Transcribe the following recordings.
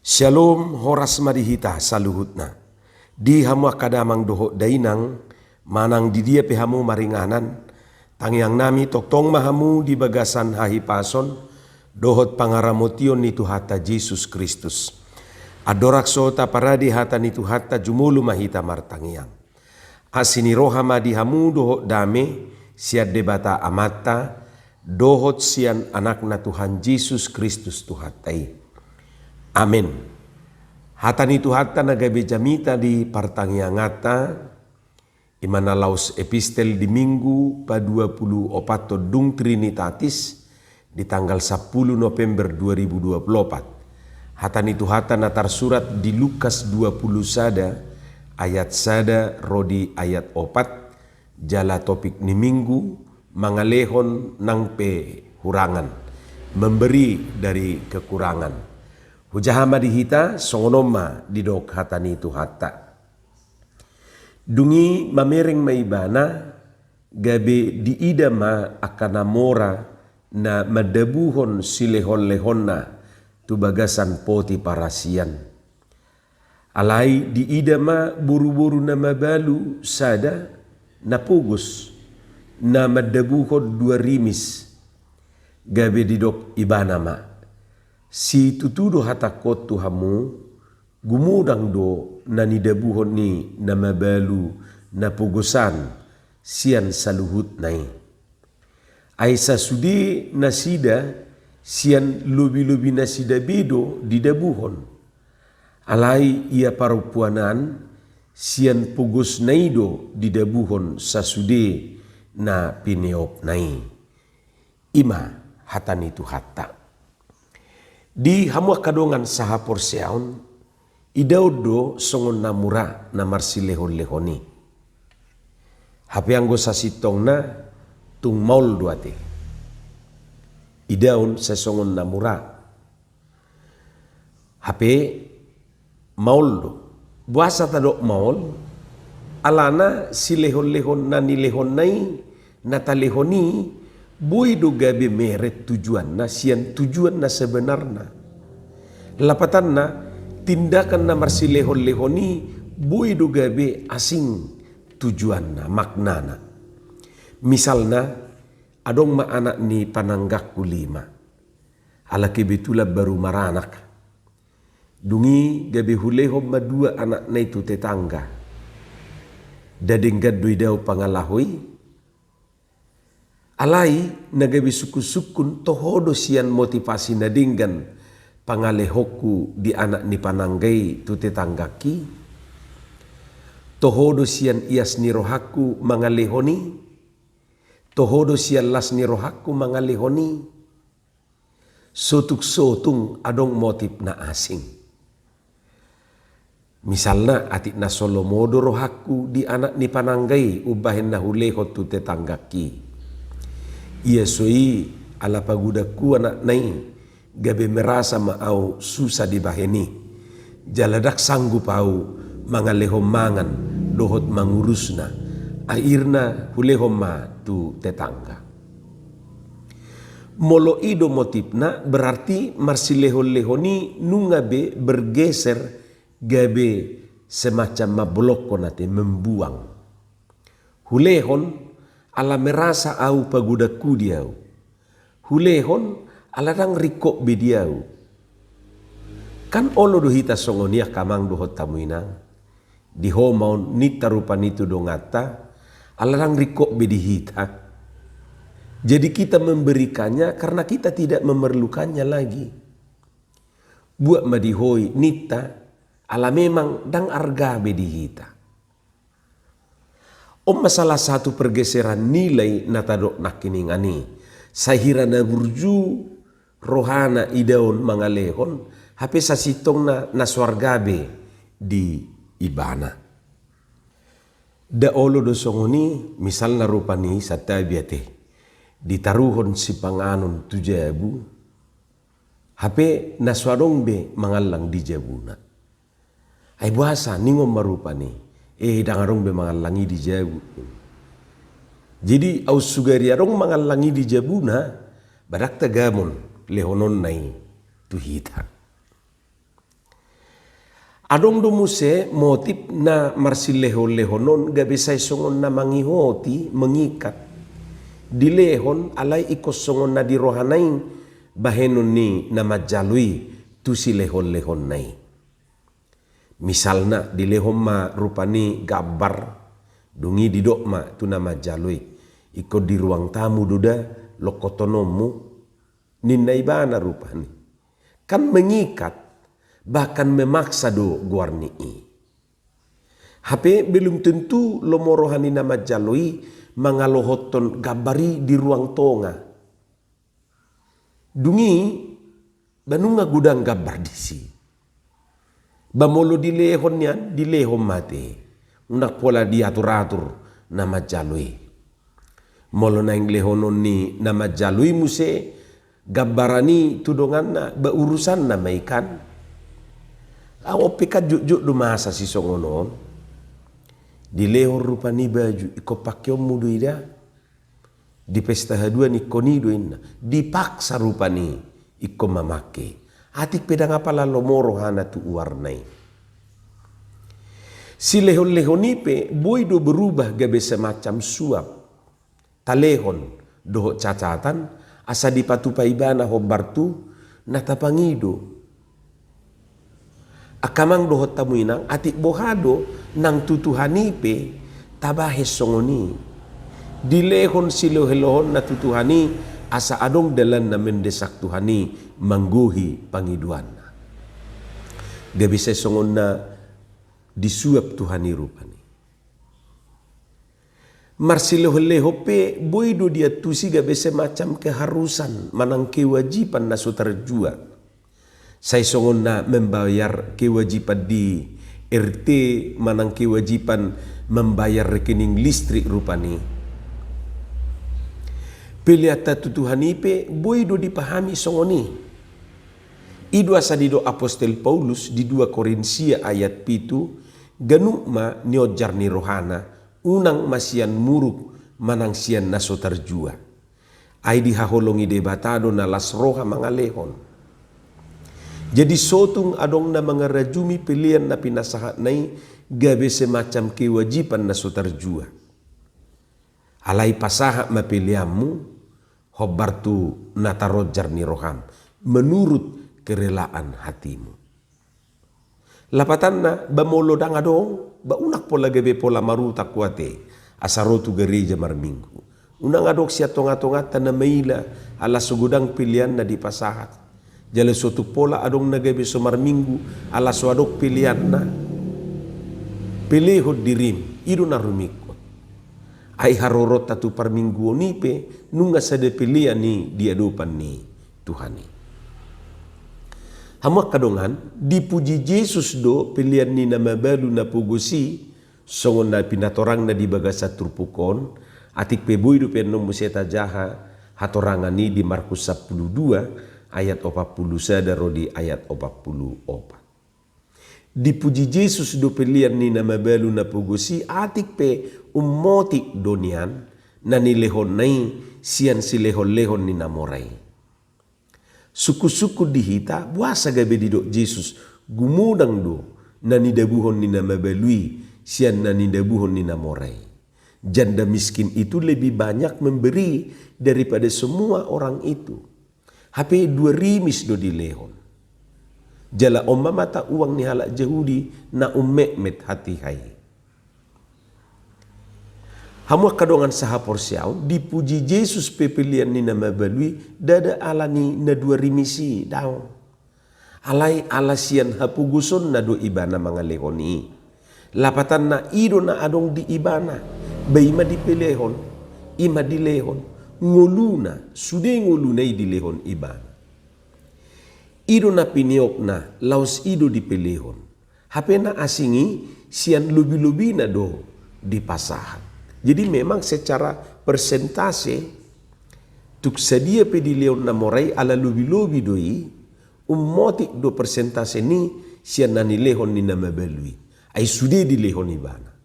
Shalom horas madihita saluhutna. Di hamu akadamang doho dainang manang di dia pehamu maringanan. Tangyang nami toktong mahamu di bagasan hahipason dohot pangaramotion ni Tuhata Yesus Kristus. Adorak sota paradi hata ni Tuhata jumulu mahita martangiang. Asini rohama di hamu dohot dame siad debata amata dohot sian anakna Tuhan Yesus Kristus Tuhatai. Amin. Hatani Tuhata nagabe jamita di partangiangata imana laus epistel di minggu pa 24 dung Trinitatis di tanggal 10 November 2024. Hatani Tuhata natar surat di Lukas 20 sada ayat sada rodi ayat 4 jala topik ni minggu mangalehon nang pe hurangan, memberi dari kekurangan. Hujahama dihita songonoma didok hatani Tuhata. Dungi mamereng maibana gabe diidama akanamora na madabuhon silehon-lehonna tu bagasan poti parasian. Alai diidama buru-buru na mabalu sada na pugus na madabuhon dua rimis gabe didok ibanama. Si tutudo hatakot tuhamu gumudang do na nidabuhon ni na mabalu na pugusan sian saluhut nai. Ay sa sudi na sida sian lubi-lubi na sida bido didabuhon. Alay ia parupuanan sian pugus naido didabuhon sa sudi na pineop nai. Ima hatani Tuhata. Di hamu kadongan saha porseaon idaudo songon namura na marsilehon-lehoni. Hape anggo sasitong na tung maul duate. Idaun sesongon namura. Hape maul do. Buasa tadok maul alana silehon-lehon na nilehon nai natalehoni bui do gabe meret tujuan na sian tujuan na sebenarnya. Lapatan na tindakan na marsilehon-lehoni bui do gabe asing tujuan na maknana. Misalna adong ma anak ni pananggakku 5. Ala kebetula baru maranak. Dungi gabe hulehom ma 2 anak na itu tetangga. Dadeng gadoi daw pangalahoy. Alai nagabi suku-sukun tohodo sian motivasi nadinggan pangalehoku di anak ni pananggai tu tetanggaki. Tohodo sian ias ni rohaku mangalehoni. Tohodo sian las ni rohaku mangalehoni. Sotuk-sotung adong motif na asing. Misalna atik na solomodo rohaku di anak ni pananggai ubahin na huleho tu tetanggaki. Ia soi ala pagudaku anak nai gabe merasa maau susah dibaheni. Jaladak sanggup au mangalehom mangan dohot mangurusna. Airna hulehom ma tu tetangga. Molo ido motifna berarti marsilehon-lehoni nungabe bergeser gabe semacam mabloko nate membuang. Hulehon ala merasa au pagudaku diau. Hulehon ala rang rikok bediau. Kan olo dohita songonia kamang dohot tamuinang. Di homaun nita rupan itu dongata ala rang rikok bedihita. Jadi kita memberikannya karena kita tidak memerlukannya lagi. Buat madihoi nita ala memang dang arga bedihita. Masalah satu pergeseran nilai natadok nakiningani. Sahira na burju rohana idaun mangalehon. Hape sasitong na naswargabe di ibana. Da olo do songoni misal na rupani sa tabiate. Ditaruhon si panganon tujabu. Hape naswarong be mangalang di jabuna. Ay buasa ningom marupani. Dangarong be mangalangi di jabu. Jadi aus sugari arong mangalangi di jabuna badak tagamon lehonon nai tuhita. Adong do muse motif na marsileho-lehonon gabi say songon na mangihoti mengikat. Dilehon alay ikosongon na dirohanain bahenon ni na majalui tu silehon-lehon nai. Misalna dilehon ma rupani gambar dungi didok ma tu na majalui. Iko di ruang tamu duda lokotonomu ninna ibana rupani. Kan mengikat bahkan memaksa do guarni. Hape belum tentu lomorohani nama jalui mangalohoton gabari di ruang tonga. Dungi banunga gudang gabar disi. Bamolo dilehon yan, dilehon mati. Unak pola diatur-atur nama jalui. Molo na yang lehonon ni nama jalui muse gabarani tudongan na baurusan nama ikan. Awo pikat juk dumasa si songonon. Dilehor rupani baju iko pakyo mudu ida. Di pesta hadua ni konido inna. Dipaksa rupani iko mamake. Atik pedang apala lomoro hana tu warnai. Si lehon-lehon ipe boy do berubah gabe semacam suap. Talehon doho cacatan asa dipatupai bana hobartu natapangido. Akamang dohot tamuinang atik bohado nang tutuhanipe tabahes songoni. Dilehon silohon na tutuhani asa adong dalan na mendesak tuhani mangguhi pangiduan. Gabi say songon na disuap tuhani rupani. Marsileho-leho pe boydo dia tusi gabi semacam keharusan manang kewajiban na sutarjua. Saya songon na membayar kewajiban di RT manang kewajiban membayar rekening listrik rupani. Peliata tutuhani pe boydo dipahami songoni. Idu asadido Apostel Paulus di 2 Korinsia ayat 7 ganukma niojar ni rohana unang masian muruk manang sian nasotarjua. Ay dihaholongi debatado na las roha mangalehon. Jadi sotung adong na mga rajumi pilihan na pinasahat nai gabe semacam kewajiban na sutarjua. Alay pasaha mapilihamu hobartu natarojar ni roham menurut kerelaan hatimu. Lapatan na bamolo dang adong baunak pola gabe pola maruta kuate asarotu gereja marminggu. Unang adok siya tonga-tongata na maila ala sugudang pilihan na dipasahat. Jale suatu pola adong nagabe somar minggu ala suadok pilihan na pilihod dirim idu na rumikot ay harorot tatu par minggu nipe nunga sade pilihan ni diadupan ni Tuhani. Hamak kadongan dipuji Yesus do pilihan ni na mabalu na pugusi songon na pinatorang na di bagasa turpukon atik pebuy do penom museta jaha hatorangan ni di Markus 12 ayat 40 sadaro di ayat 44. Dipuji Yesus do pilihan ni na mabalu na pugusi atik pe umotik donian na nilehon nai sian silehon-lehon ni namoray. Suku-suku dihita buasa gabe di dok Yesus gumudang do na nidabuhon ni na mabalui sian na nidabuhon ni namoray. Janda miskin itu lebih banyak memberi daripada semua orang itu. Hape 2 rimis do dilehon. Jala omma mata uang ni halak Yahudi na ummekmet hati hai. Hamu kadongan saha porsiau dipuji Yesus pepilian ni nama balui dada alani na 2 rimisi daw. Alai alasian hapuguson na do ibana mangalehoni. Lapatan na ido na adong di ibana. Baima dipelehon, ima dilehon. Ngoluna, sude ngolunay dilehon iban. Ido na piniok na, laos ido dipelehon. Hape na asingi, sian lubi-lubi na do dipasahan. Jadi memang secara persentase, tuk sadia pedilehon na moray ala lubi-lubi doi, umotik do persentase ni sian nanilehon ni nama balui. Ay sude dilehon ibana.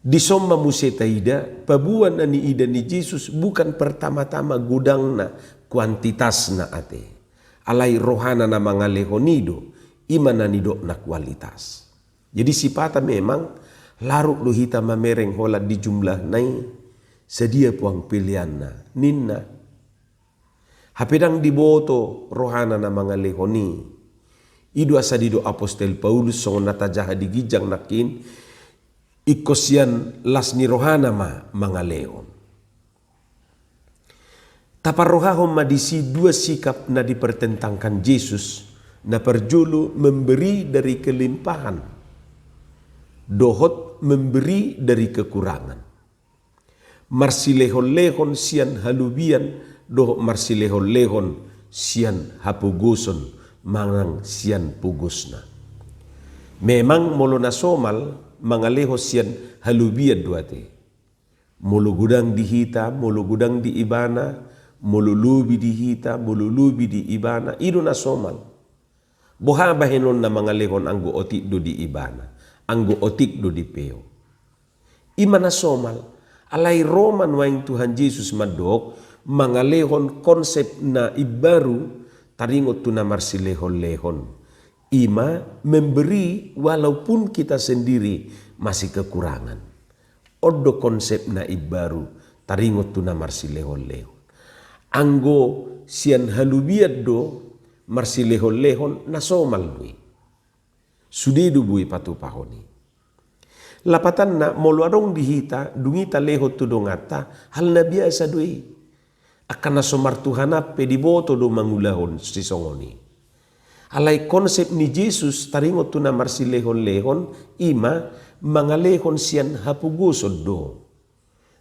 Di somma museta ida, pabuan na ni ida ni Jesus bukan pertama-tama gudang na kuantitas na ate. Alay rohana na mga lehonido, imana nidok na kualitas. Jadi sipata memang laruk lu hita mamereng hola di jumlah nai sedia puang pilihan na ninna. Hapedang diboto rohana na mga lehoni. Idu asa dido apostol Paulus songon natajaha di gijang nakin ikosian las ni rohana mga leon. Taparohahom madisi dua sikap na dipertentangkan Yesus na perjulu memberi dari kelimpahan, dohot memberi dari kekurangan. Marsilehon-lehon sian halubian, dohot marsilehon-lehon sian hapuguson, mangang sian pugusna. Memang molo na somal, mga leho sian halubian duate. Molo gudang dihita, molo gudang di ibana, mululubi di hita, mululubi di ibana, ido na somal. Bohabahenon na mga lehon anggo otik do di ibana, anggo otik do di peo. Ima na somal, alay Roman waing Tuhan Yesus madok, mga lehon konsep na ibaru, taringot tu na marsilehon-lehon. Ima memberi walaupun kita sendiri masih kekurangan. Odo konsep na ibaru, taringot tu na marsilehon-lehon. Anggo sian halubiad do marsilehon-lehon na somal bui. Sudidu bui patupahoni. Lapatan na molo adong dihita dungita leho tu dongata hal na biasa dui. Akan na somartuhanap pediboto do mangulahon si songoni. Alay konsep ni Jesus taringot tu na marsilehon-lehon ima mangalehon sian hapugusod do.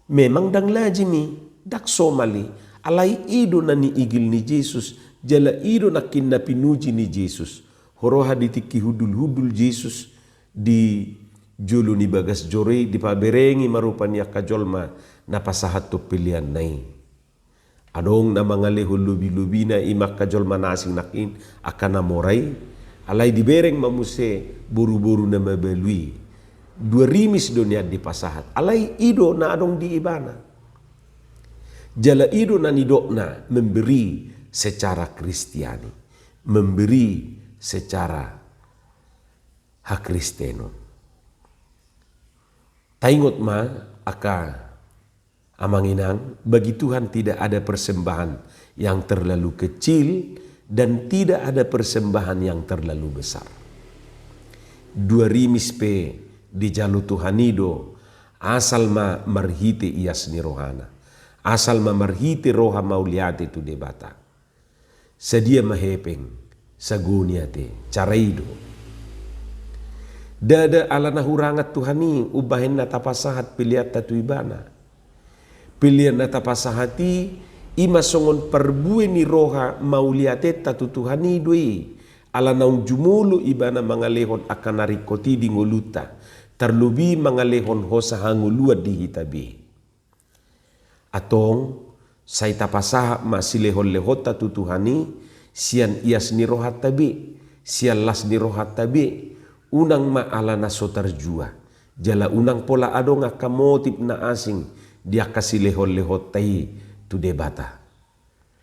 Memang dang lajimi dak somali. Alay ido na ni igil ni Jesus, jala ido na kinapinuji ni Jesus. Horoha ditiki hudul-hudul Jesus di julu ni bagas jore di paberengi marupanya kajolma na pasahat to pilihan nai. Adong na mga leho lubi-lubi na imak kajolma nasing nakin akan na moray. Alay dibereng mamuse buru-buru na mabelui. Dua rimis dunia di pasahat. Alay ido na adong di ibana. Jala ido na nidok na memberi secara Kristiani, memberi secara hak Kristeno. Taingot ma aka amanginang, bagi Tuhan tidak ada persembahan yang terlalu kecil dan tidak ada persembahan yang terlalu besar. Dua rimis pe di jalu Tuhanido asal ma marhite ias ni rohana. Asal mamarhiti roha mauliate tu debata. Sedia mahepeng saguniate caraido. Dada ala nahurangat Tuhani ubahin na tapasahat pilihat tatu ibana. Pilihan na tapasahati ima songon perbue ni roha mauliate tatu Tuhani dui. Ala naung jumulu ibana mangalehon akan narikoti di nguluta. Terlubi mangalehon hosa hanguluat di hitabi. Atong say tapasaha masilehon-lehota tutuhani sian ias ni rohat tabi sian las ni rohat tabi unang maala na sotarjua jala unang pola adong akamotip na asing dia kasilehon-lehot tai tu debata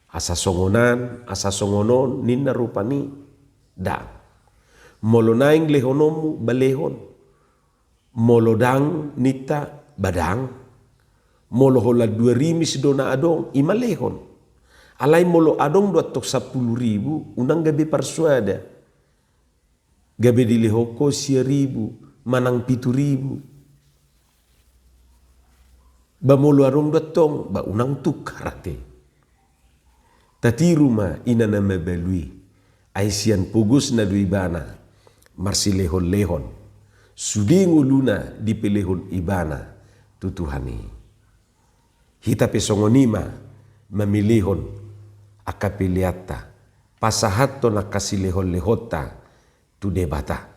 asa songonon ninna rupani da molonaing lehonomu balehon molodang nita badang molo hola 2 rimis dona adong imalehon. Alay molo adong 210.000 unang gabi parsuada. Gabi dilehoko 1000 manang 7.000. Ba molo adong datong ba unang tukarate. Tati rumah ina na mebelui. Ay sian pugus na duibana. Marsilehon-lehon. Sudingo luna di pelehon ibana tutuhani. Hita pesongonima memilihon akapiliata pasahato na kasilehon-lehota tu debata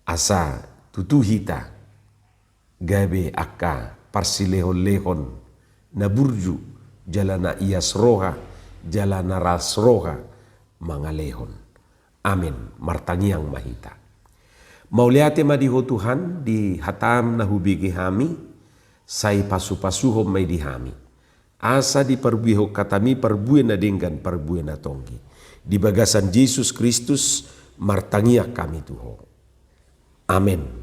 asa tutu hita gabe aka parsilehon-lehon na burju jalana ias roha jalana ras roha mangalehon. Amin. Martangiang mahita. Mauliate madiho Tuhan di hatam na hubigi hami say pasu-pasuhom may dihami. Asa di perbuiho katami perbuin na dinggan perbuin na tonggi. Di bagasan Jesus Kristus martangia kami Tuho. Amin.